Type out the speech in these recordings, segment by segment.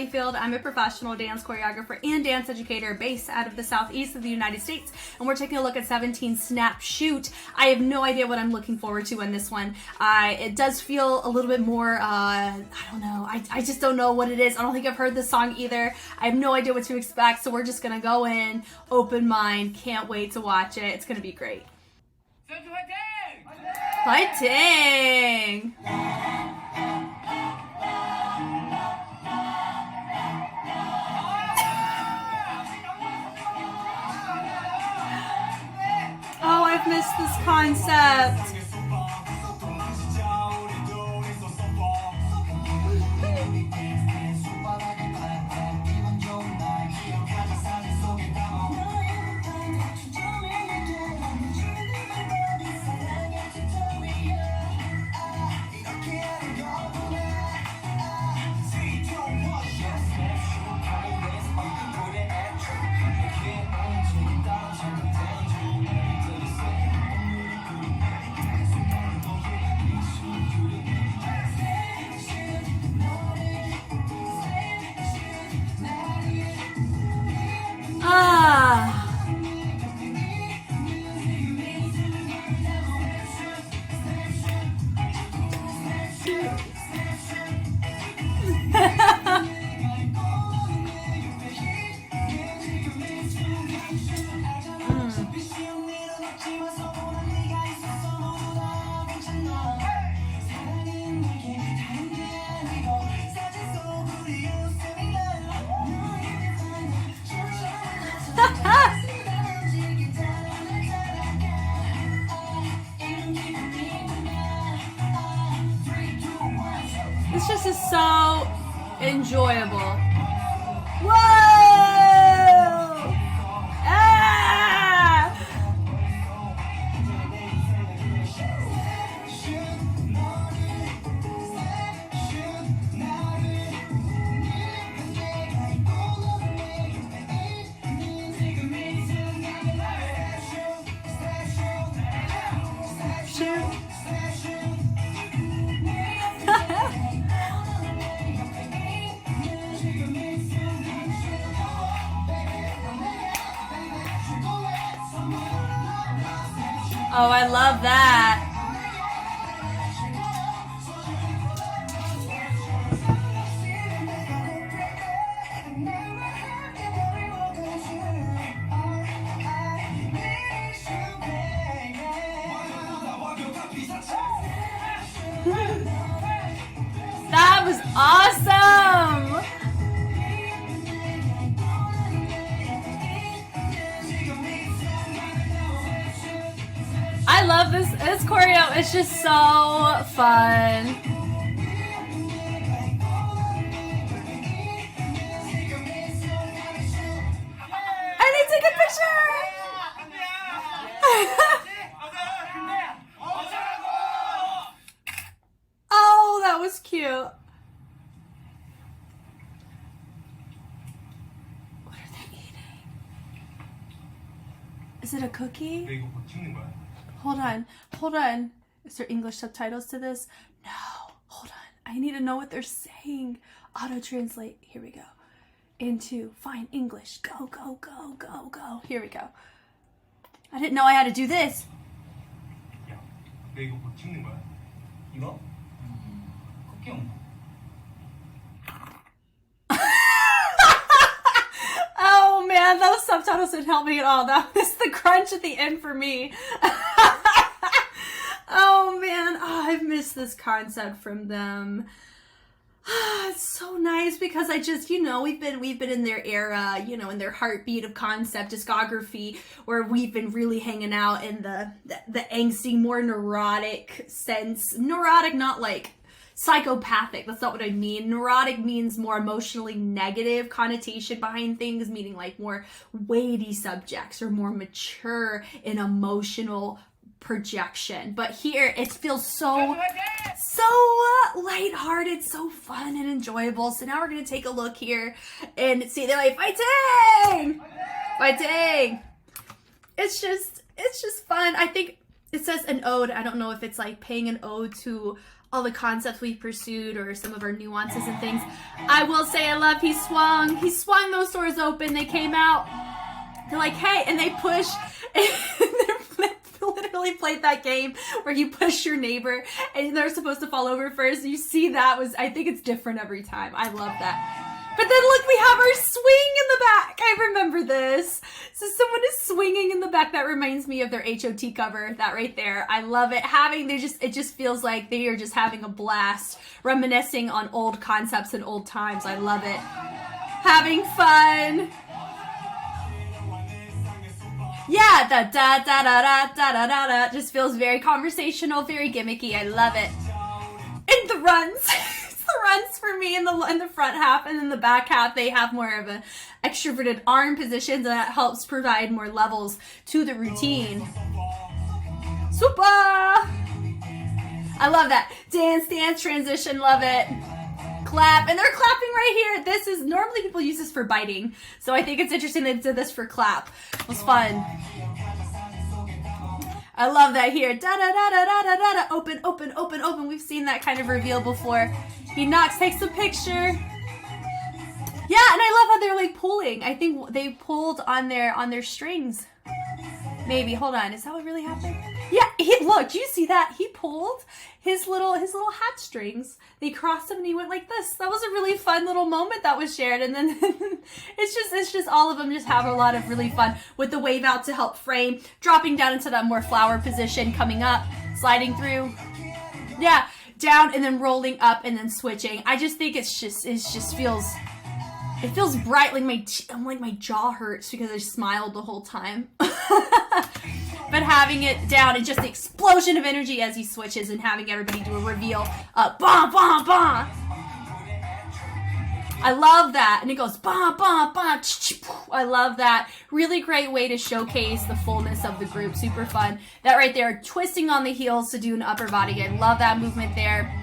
Honeyfield. I'm a professional dance choreographer and dance educator based out of the southeast of the United States, and we're taking a look at 17 Snap Shoot. I have no idea what I'm looking forward to in this one. It does feel a little bit more, I don't know, I just don't know what it is. I don't think I've heard this song either. I have no idea what to expect, so we're just gonna go in, open mind, can't wait to watch it. It's gonna be great. Fighting! Oh, I've missed this concept. This just is so enjoyable. Whoa! Ah! Oh, I love that. That was awesome. I love this choreo. It's just so fun. I need to take a picture. Oh, that was cute. What are they eating? Is it a cookie? Hold on. Is there English subtitles to this? No, hold on. I need to know what they're saying. Auto translate. Here we go. Into find English. Go, go, go, go, go. Here we go. I didn't know I had to do this. Oh man, those subtitles didn't help me at all. That was the crunch at the end for me. Oh man, I've missed this concept from them. It's so nice because I just, we've been in their era, in their heartbeat of concept discography, where we've been really hanging out in the angsty, more neurotic sense. Neurotic, not like psychopathic. That's not what I mean. Neurotic means more emotionally negative connotation behind things, meaning like more weighty subjects or more mature and emotional projection. But here it feels so lighthearted, so fun and enjoyable. So now we're gonna take a look here and see. They're like fighting. It's just fun. I think it says an ode. I don't know if it's like paying an ode to all the concepts we pursued or some of our nuances and things. I will say I love he swung those doors open, they came out, they're like, hey, and they push, and they literally played that game where you push your neighbor and they're supposed to fall over first. You see, that was, I think it's different every time. I love that. But then look, we have our swing in the back. I remember this. So someone is swinging in the back. That reminds me of their HOT cover, that right there. I love it. It just feels like they are just having a blast, reminiscing on old concepts and old times. I love it. Having fun. Yeah, da da da da da da da da. Just feels very conversational, very gimmicky. I love it. And the runs. The runs for me in the front half, and in the back half they have more of a extroverted arm positions, and that helps provide more levels to the routine. Super! I love that. Dance transition, love it. Clap, and they're clapping right here. This is, normally people use this for biting, so I think it's interesting they did this for clap. It was fun. I love that here. Da da da da da da da. Open, open, open, open. We've seen that kind of reveal before. He knocks, takes a picture. Yeah, and I love how they're like pulling. I think they pulled on their strings. Maybe. Hold on. Is that what really happened? Yeah. Look. Do you see that? He pulled his little hat strings. They crossed him, and he went like this. That was a really fun little moment that was shared. And then it's just all of them just have a lot of really fun with the wave out to help frame, dropping down into that more flower position, coming up, sliding through. Yeah. Down and then rolling up and then switching. I just think it feels bright, like my jaw hurts because I smiled the whole time. But having it down and just the explosion of energy as he switches and having everybody do a reveal. Bah, bah, bah. I love that. And it goes bah, bah, bah. I love that. Really great way to showcase the fullness of the group. Super fun. That right there, twisting on the heels to do an upper body. I love that movement there.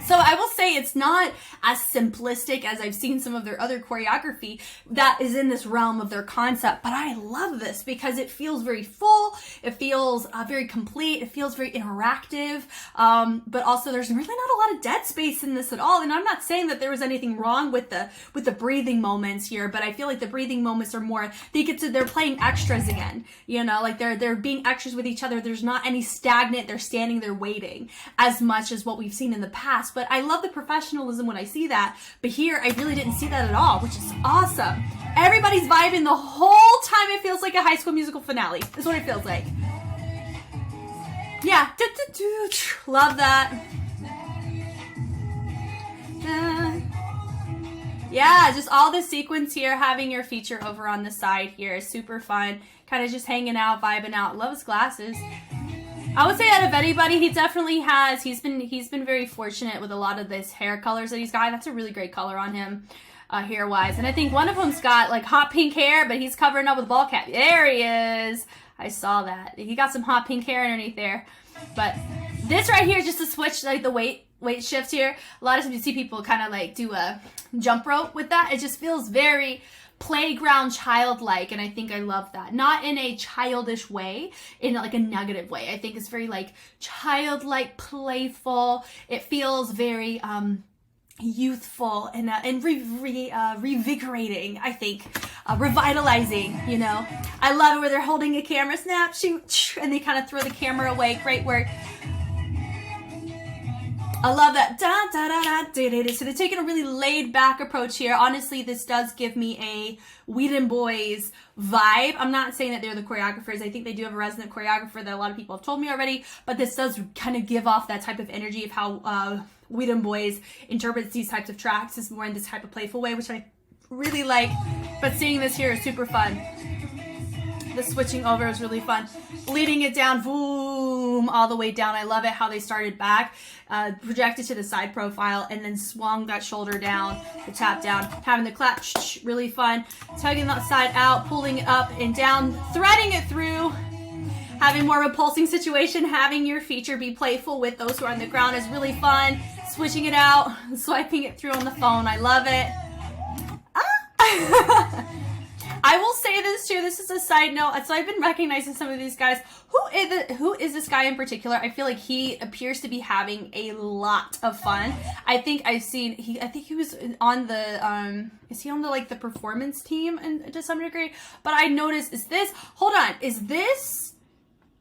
So I will say it's not as simplistic as I've seen some of their other choreography that is in this realm of their concept, but I love this because it feels very full, it feels very complete, it feels very interactive, but also there's really not a lot of dead space in this at all. And I'm not saying that there was anything wrong with the breathing moments here, but I feel like the breathing moments are more, they're playing extras again, you know, like they're being extras with each other. There's not any stagnant, they're standing there waiting as much as what we've seen in the past. But I love the professionalism when I see that. But here, I really didn't see that at all, which is awesome. Everybody's vibing the whole time. It feels like a High School Musical finale. That's what it feels like. Yeah. Love that. Yeah, just all the sequence here, having your feature over on the side here is super fun. Kind of just hanging out, vibing out. Love his glasses. I would say out of anybody, he definitely has. He's been very fortunate with a lot of this hair colors that he's got. That's a really great color on him, hair-wise. And I think one of them's got like hot pink hair, but he's covering up with a ball cap. There he is. I saw that. He got some hot pink hair underneath there. But this right here is just to switch like the weight shift here. A lot of times you see people kind of like do a jump rope with that. It just feels very playground childlike, and I think I love that. Not in a childish way, in like a negative way. I think it's very like childlike, playful. It feels very youthful and revigorating, I think. Revitalizing, you know. I love it where they're holding a camera, snap, shoot, and they kind of throw the camera away. Great work. I love that. Da, da, da, da, da, da, da. So they're taking a really laid back approach here. Honestly, this does give me a Whedon Boys vibe. I'm not saying that they're the choreographers. I think they do have a resident choreographer that a lot of people have told me already, but this does kind of give off that type of energy of how Whedon Boys interprets these types of tracks. Is more in this type of playful way, which I really like. But seeing this here is super fun. The switching over is really fun. Leading it down, boom, all the way down. I love it how they started back, projected to the side profile, and then swung that shoulder down, the tap down, having the clap, really fun. Tugging that side out, pulling it up and down, threading it through. Having more of a pulsing situation, having your feature be playful with those who are on the ground is really fun. Switching it out, swiping it through on the phone. I love it. Ah! I will say this too. This is a side note. So I've been recognizing some of these guys. Who is this guy in particular? I feel like he appears to be having a lot of fun. I think I've seen I think he was on the is he on the like the performance team to some degree? But I noticed is this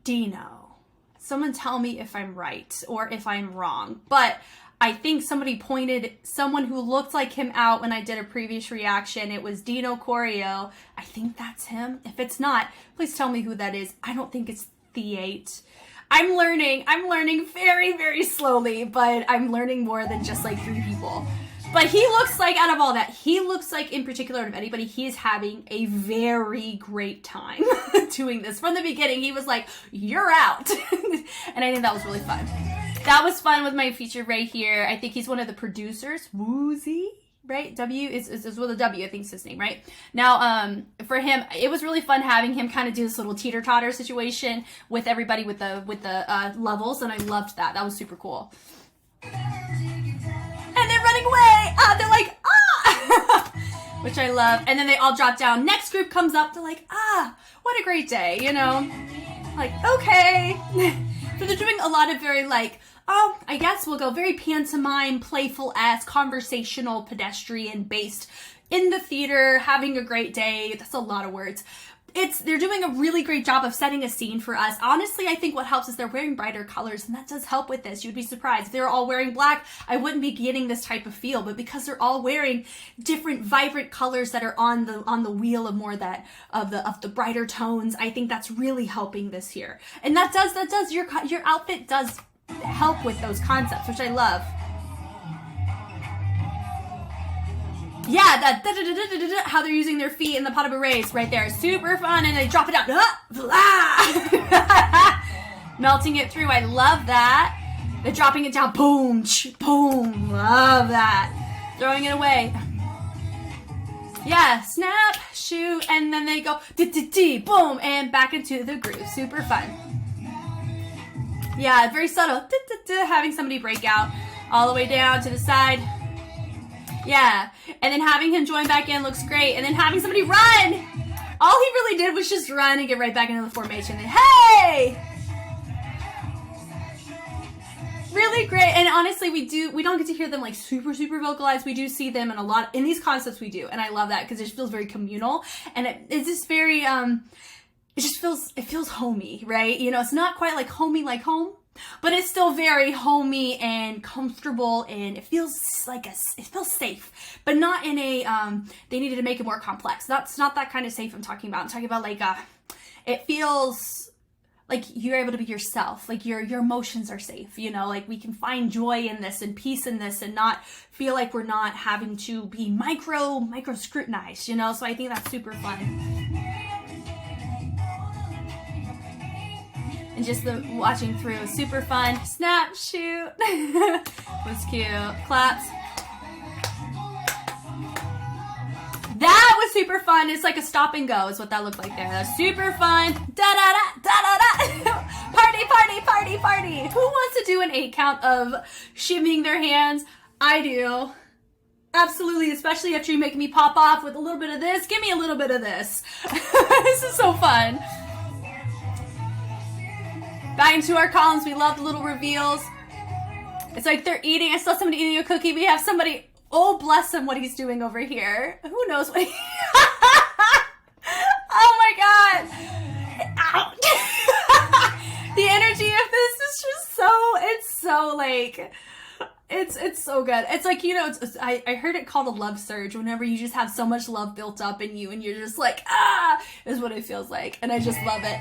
Dino? Someone tell me if I'm right or if I'm wrong. But I think somebody pointed someone who looked like him out when I did a previous reaction. It was Dino Choreo. I think that's him. If it's not, please tell me who that is. I don't think it's The8. I'm learning very, very slowly, but I'm learning more than just like 3 people. But he looks like, out of all that, he looks like, in particular, out of anybody, he is having a very great time doing this. From the beginning, he was like, you're out. And I think that was really fun. That was fun with my feature right here. I think he's one of the producers. Woozy, right? W is with a W, I think is his name, right? Now, for him, it was really fun having him kind of do this little teeter-totter situation with everybody with the levels, and I loved that. That was super cool. And they're running away. They're like, ah! Which I love. And then they all drop down. Next group comes up. They're like, ah, what a great day, you know? Like, okay. So they're doing a lot of very like, oh, I guess we'll go very pantomime, playful-esque, conversational, pedestrian-based, in the theater, having a great day. That's a lot of words. They're doing a really great job of setting a scene for us. Honestly, I think what helps is they're wearing brighter colors, and that does help with this. You'd be surprised. If they were all wearing black, I wouldn't be getting this type of feel, but because they're all wearing different vibrant colors that are on the wheel of more that of the brighter tones, I think that's really helping this here. And that does your outfit does help with those concepts, which I love. Yeah, that how they're using their feet in the pot of berets right there. Super fun, and they drop it down. Melting it through. I love that. They're dropping it down. Boom, boom. Love that. Throwing it away. Yeah, snap, shoot, and then they go boom, and back into the groove. Super fun. Yeah, very subtle. Having somebody break out all the way down to the side. Yeah, and then having him join back in looks great. And then having somebody run. All he really did was just run and get right back into the formation. And hey! Really great. And honestly, we don't get to hear them like super vocalized. We do see them in these concepts we do. And I love that because it just feels very communal. And it's just very, it feels homey, right? You know, it's not quite like homey like home, but it's still very homey and comfortable, and it feels safe, but not in a, they needed to make it more complex. That's not that kind of safe I'm talking about. I'm talking about like, it feels like you're able to be yourself, like your emotions are safe, you know, like we can find joy in this and peace in this and not feel like we're not having to be micro scrutinized, you know? So I think that's super fun. And just the watching through was super fun. Snap, shoot. Was cute. Claps. That was super fun. It's like a stop and go is what that looked like there. That was super fun. Da-da-da. Party. Who wants to do an 8 count of shimmying their hands? I do. Absolutely, especially after you make me pop off with a little bit of this. Give me a little bit of this. This is so fun. Back into our columns. We love the little reveals. It's like they're eating. I saw somebody eating a cookie. We have somebody, oh bless him, what he's doing over here. Who knows what he... Oh my god. Ow. The energy of this is just so, it's so like, it's so good. It's like, you know, I heard it called a love surge whenever you just have so much love built up in you and you're just like, is what it feels like. And I just love it.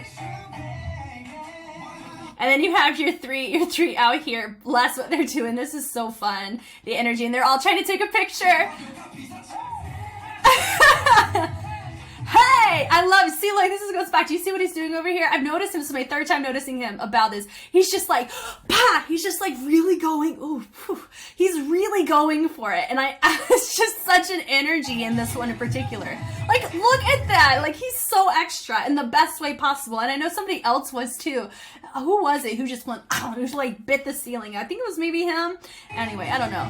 And then you have your three out here. Bless what they're doing. This is so fun. The energy, and they're all trying to take a picture. Hey, I love it. See, like, this goes back. Do you see what he's doing over here? I've noticed him. This is my 3rd time noticing him about this. He's just like, bah! He's just like really going, ooh, whew. He's really going for it. And it's just such an energy in this one in particular. Like, look at that. Like, he's so extra in the best way possible. And I know somebody else was too. Who was it who just went, who just like bit the ceiling? I think it was maybe him. Anyway, I don't know.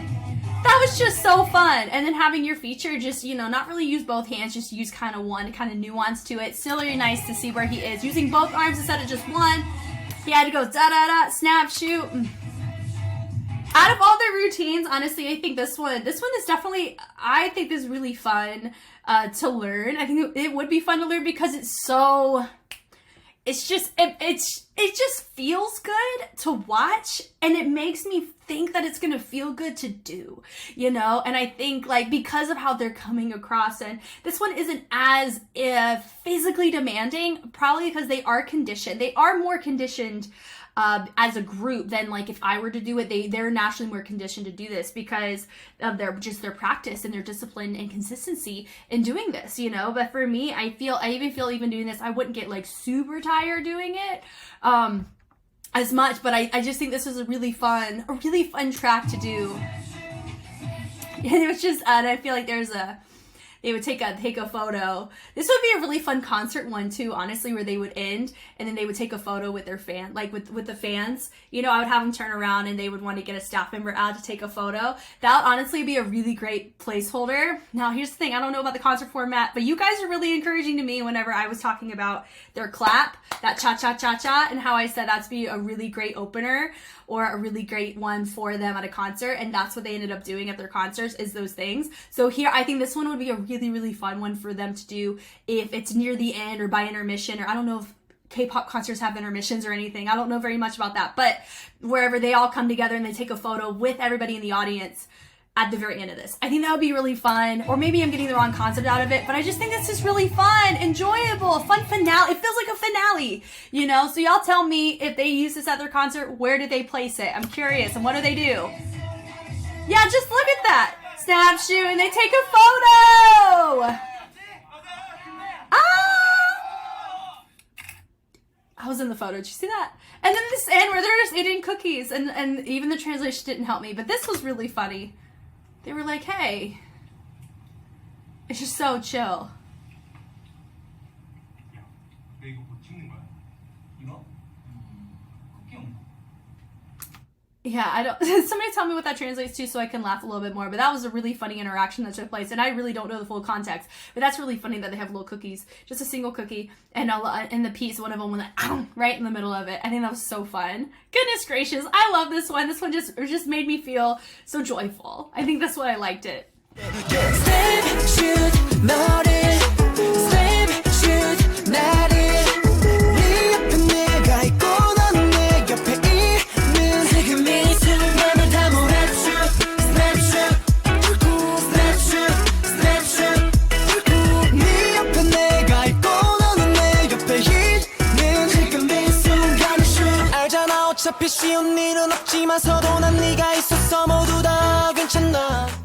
that was just so fun. And then having your feature just, you know, not really use both hands, just use kind of one, kind of nuance to it. Still really nice to see where he is. Using both arms instead of just one. He had to go da-da-da, snap, shoot. Out of all their routines, honestly, I think this one is definitely, I think this is really fun to learn. I think it would be fun to learn because it's so, it's just, it just feels good to watch, and it makes me think that it's gonna feel good to do, you know? And I think, like, because of how they're coming across, and this one isn't as physically demanding, probably because they are conditioned. They are more conditioned as a group than, like, if I were to do it. They're naturally more conditioned to do this because of their practice and their discipline and consistency in doing this, you know? But for me, I even feel doing this, I wouldn't get, like, super tired doing it as much, but I just think this was a really fun track to do. And it was just, and I feel like they would take a photo. This would be a really fun concert one too, honestly, where they would end and then they would take a photo with their fan, like with the fans. You know, I would have them turn around and they would want to get a staff member out to take a photo. That would honestly be a really great placeholder. Now, here's the thing. I don't know about the concert format, but you guys are really encouraging to me whenever I was talking about their clap, that cha-cha-cha-cha, and how I said that's be a really great opener or a really great one for them at a concert, and that's what they ended up doing at their concerts, is those things. So here, I think this one would be a really, really fun one for them to do if it's near the end or by intermission, or I don't know if K-pop concerts have intermissions or anything. I don't know very much about that, but wherever they all come together and they take a photo with everybody in the audience at the very end of this. I think that would be really fun, or maybe I'm getting the wrong concept out of it, but I just think this is really fun, enjoyable, fun finale. It feels like a finale, you know? So y'all tell me, if they use this at their concert, where did they place it? I'm curious, and what do they do? Yeah, just look at that. Snap, shoot, and they take a photo! Ah! I was in the photo, did you see that? And then this end where they're just eating cookies, and even the translation didn't help me, but this was really funny. They were like, hey, it's just so chill. Yeah, I don't, somebody tell me what that translates to so I can laugh a little bit more, but that was a really funny interaction that took place, and I really don't know the full context, but that's really funny that they have little cookies, just a single cookie, and in the piece, one of them went like, right in the middle of it. I think that was so fun. Goodness gracious, I love this one. This one just made me feel so joyful. I think that's why I liked it. 어차피 쉬운 일은 없지만 서도 난 네가 있어서 모두 다 괜찮아.